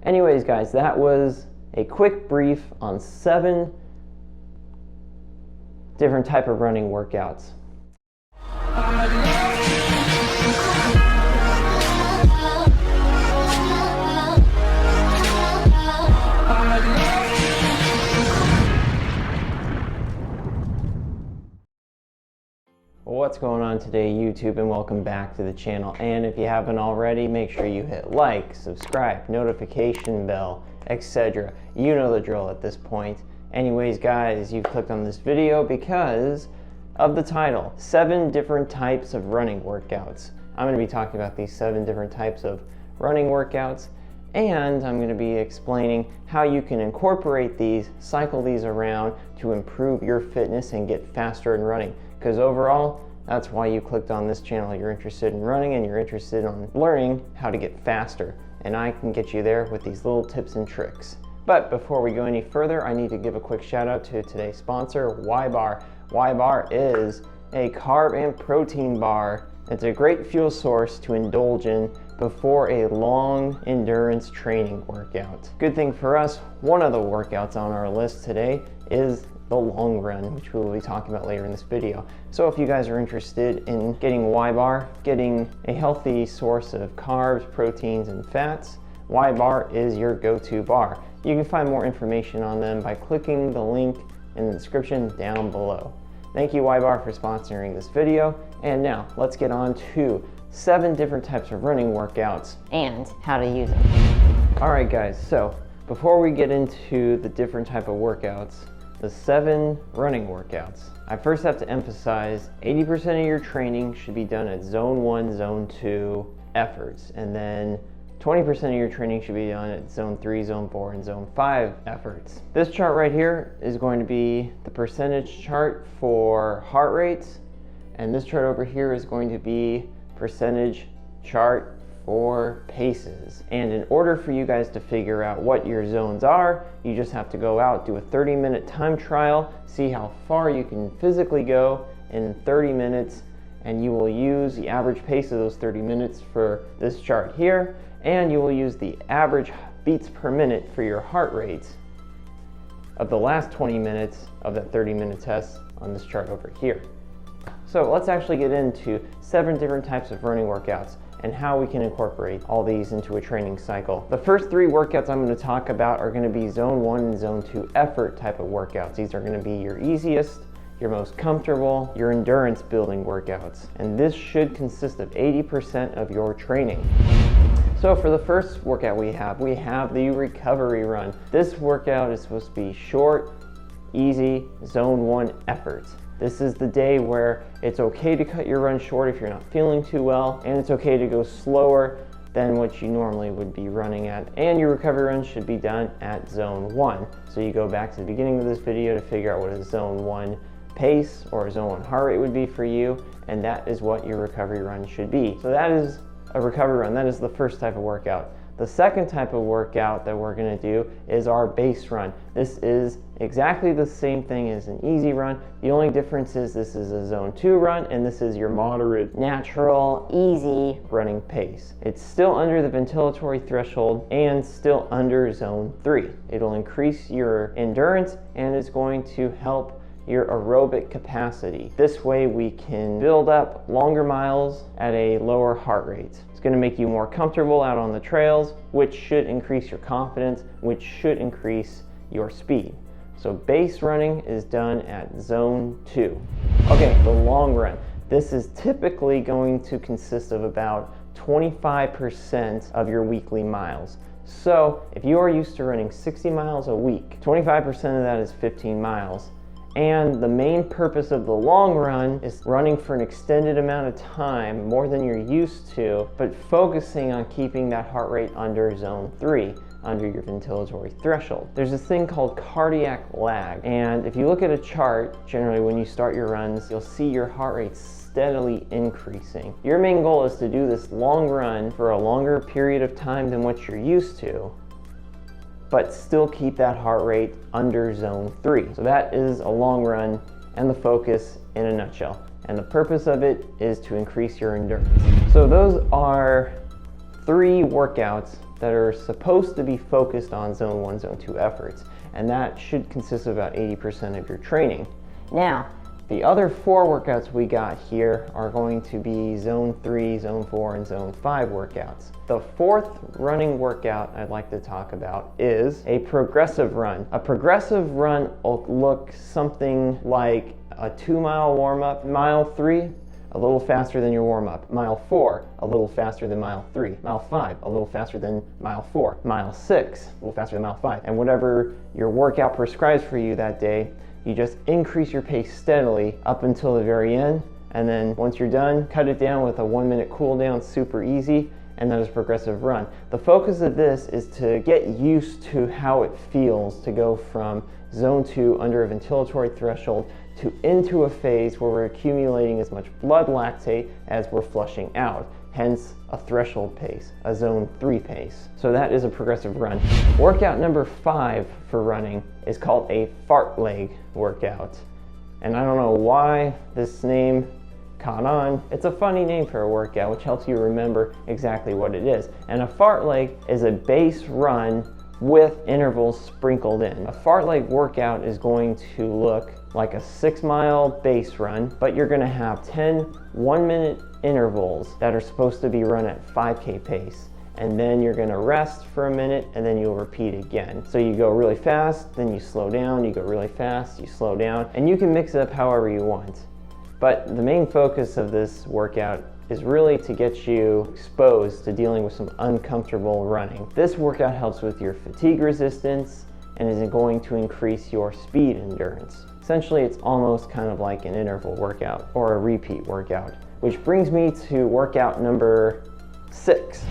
Anyways, guys, that was a quick brief on 7 different type of running workouts. What's going on today, YouTube, and welcome back to the channel. And if you haven't already, make sure you hit like, subscribe, notification bell, etc. You know the drill at this point. Anyways, guys, you've clicked on this video because of the title, 7 different types of running workouts. I'm going to be talking about these 7 different types of running workouts, and I'm going to be explaining how you can incorporate these, cycle these around to improve your fitness and get faster in running. Because overall, that's why you clicked on this channel. You're interested in running and you're interested in learning how to get faster. And I can get you there with these little tips and tricks. But before we go any further, I need to give a quick shout out to today's sponsor, Y-Bar. Y-Bar is a carb and protein bar. It's a great fuel source to indulge in before a long endurance training workout. Good thing for us, one of the workouts on our list today is the long run, which we will be talking about later in this video. So if you guys are interested in getting Y-Bar, getting a healthy source of carbs, proteins, and fats, Y-Bar is your go-to bar. You can find more information on them by clicking the link in the description down below. Thank you, Y-Bar, for sponsoring this video. And now let's get on to 7 different types of running workouts and how to use them. All right, guys, so before we get into the different type of workouts, the 7 running workouts, I first have to emphasize 80% of your training should be done at zone 1, zone 2 efforts, and then 20% of your training should be done at zone 3, zone 4, and zone 5 efforts. This chart right here is going to be the percentage chart for heart rates, and this chart over here is going to be percentage chart for paces. And in order for you guys to figure out what your zones are, you just have to go out, do a 30-minute time trial, see how far you can physically go in 30 minutes, and you will use the average pace of those 30 minutes for this chart here, and you will use the average beats per minute for your heart rates of the last 20 minutes of that 30-minute test on this chart over here. So let's actually get into 7 different types of running workouts and how we can incorporate all these into a training cycle. The first 3 workouts I'm going to talk about are going to be zone 1 and zone 2 effort type of workouts. These are going to be your easiest, your most comfortable, your endurance building workouts. And this should consist of 80% of your training. So for the first workout we have the recovery run. This workout is supposed to be short, easy, zone 1 efforts. This is the day where it's okay to cut your run short if you're not feeling too well, and it's okay to go slower than what you normally would be running at. And your recovery run should be done at zone 1. So you go back to the beginning of this video to figure out what a zone 1 pace or a zone 1 heart rate would be for you, and that is what your recovery run should be. So that is a recovery run. That is the first type of workout. The second type of workout that we're going to do is our base run. This is exactly the same thing as an easy run. The only difference is this is a zone 2 run and this is your moderate, natural, easy running pace. It's still under the ventilatory threshold and still under zone 3. It'll increase your endurance and it's going to help your aerobic capacity. This way we can build up longer miles at a lower heart rate. It's going to make you more comfortable out on the trails, which should increase your confidence, which should increase your speed. So base running is done at zone 2. Okay, the long run. This is typically going to consist of about 25% of your weekly miles. So if you are used to running 60 miles a week, 25% of that is 15 miles. And the main purpose of the long run is running for an extended amount of time, more than you're used to, but focusing on keeping that heart rate under zone 3, under your ventilatory threshold. There's this thing called cardiac lag, and if you look at a chart, generally when you start your runs, you'll see your heart rate steadily increasing. Your main goal is to do this long run for a longer period of time than what you're used to, but still keep that heart rate under zone 3. So that is a long run and the focus in a nutshell. And the purpose of it is to increase your endurance. So those are 3 workouts that are supposed to be focused on zone 1, zone 2 efforts, and that should consist of about 80% of your training. Now, the other 4 workouts we got here are going to be zone 3, zone 4, and zone 5 workouts. The 4th running workout I'd like to talk about is a progressive run. A progressive run will look something like a 2-mile warm-up. Mile 3, a little faster than your warm-up. Mile 4, a little faster than mile 3. Mile 5, a little faster than mile 4. Mile 6, a little faster than mile 5. And whatever your workout prescribes for you that day, you just increase your pace steadily up until the very end, and then once you're done, cut it down with a 1-minute cool down, super easy, and that is a progressive run. The focus of this is to get used to how it feels to go from zone 2 under a ventilatory threshold to into a phase where we're accumulating as much blood lactate as we're flushing out. Hence a threshold pace, a zone 3 pace. So that is a progressive run. Workout number 5 for running is called a Fartlek workout. And I don't know why this name caught on. It's a funny name for a workout, which helps you remember exactly what it is. And a Fartlek is a base run with intervals sprinkled in. A Fartlek workout is going to look like a 6-mile base run, but you're gonna have 10 1-minute intervals that are supposed to be run at 5K pace. And then you're gonna rest for a minute, and then you'll repeat again. So you go really fast, then you slow down, you go really fast, you slow down, and you can mix it up however you want. But the main focus of this workout is really to get you exposed to dealing with some uncomfortable running. This workout helps with your fatigue resistance and is going to increase your speed endurance. Essentially, it's almost kind of like an interval workout or a repeat workout, which brings me to workout number 6.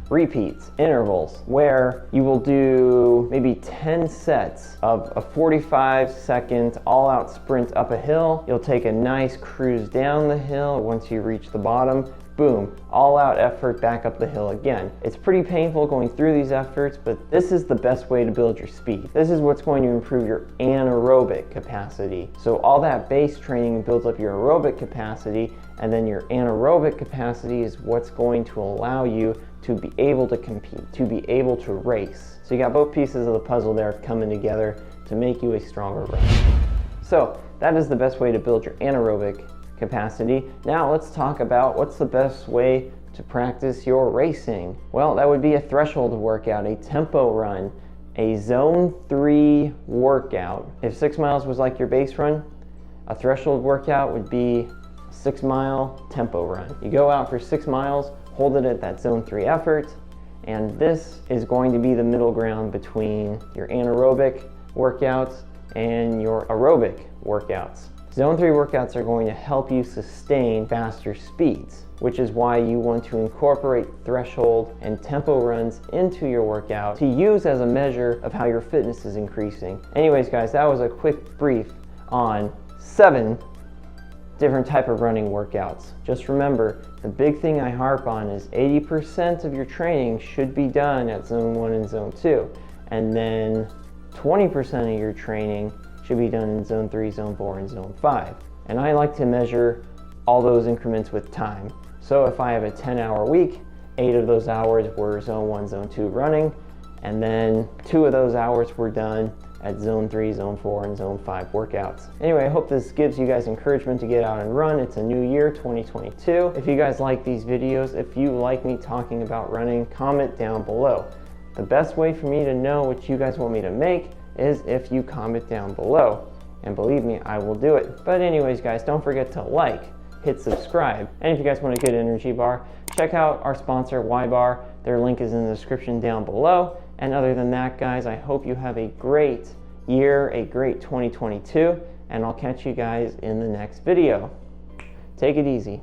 Repeats, intervals, where you will do maybe 10 sets of a 45-second all-out sprint up a hill. You'll take a nice cruise down the hill. Once you reach the bottom, boom, all-out effort back up the hill again. It's pretty painful going through these efforts, but this is the best way to build your speed. This is what's going to improve your anaerobic capacity. So all that base training builds up your aerobic capacity, and then your anaerobic capacity is what's going to allow you to be able to compete, to be able to race. So you got both pieces of the puzzle there coming together to make you a stronger runner. So that is the best way to build your anaerobic capacity. Now let's talk about what's the best way to practice your racing. Well, that would be a threshold workout, a tempo run, a zone 3 workout. If 6 miles was like your base run, a threshold workout would be a 6-mile tempo run. You go out for 6 miles, hold it at that zone 3 effort, and this is going to be the middle ground between your anaerobic workouts and your aerobic workouts. Zone 3 workouts are going to help you sustain faster speeds, which is why you want to incorporate threshold and tempo runs into your workout to use as a measure of how your fitness is increasing. Anyways, guys, that was a quick brief on 7 different type of running workouts. Just remember, the big thing I harp on is 80% of your training should be done at zone 1 and zone 2, and then 20% of your training should be done in zone 3, zone 4, and zone 5. And I like to measure all those increments with time. So if I have a 10-hour week, 8 of those hours were zone 1, zone 2 running, and then 2 of those hours were done at zone 3, zone 4, and zone 5 workouts. Anyway, I hope this gives you guys encouragement to get out and run. It's a new year, 2022. If you guys like these videos, if you like me talking about running, comment down below. The best way for me to know what you guys want me to make is if you comment down below. And believe me, I will do it. But anyways, guys, don't forget to like, hit subscribe, and if you guys want a good energy bar, check out our sponsor, Y-Bar. Their link is in the description down below. And other than that, guys, I hope you have a great year, a great 2022, and I'll catch you guys in the next video. Take it easy.